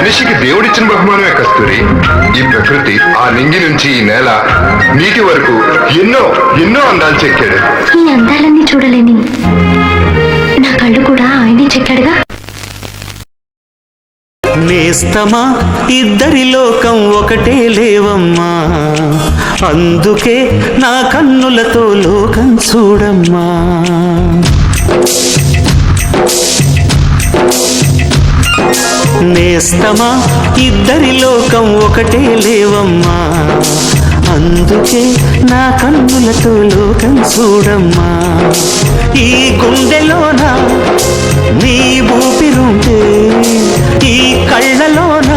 మనిషికి దేవుడిచ్చిన బహుమానమే కస్తూరి. ఈ ప్రకృతి ఆ నింగి నుంచి ఈ నేల నీటి వరకు ఎన్నో ఎన్నో అందాలు చెక్కాడు. ఈ అందాలన్నీ చూడలేని నా కళ్ళు కూడా ఆయనే చెక్కాడుగా. నేస్తమా ఇద్దరి లోకం ఒకటే లేవమ్మా, అందుకే నా కన్నులతో లోకం చూడమ్మా. నేస్తమా ఇద్దరి లోకం ఒకటే లేవమ్మా, అందుకే నా కన్నులతో లోకం చూడమ్మా. ఈ గుండెలోన నీ ఊపిరుంటే, ఈ కళ్ళలోన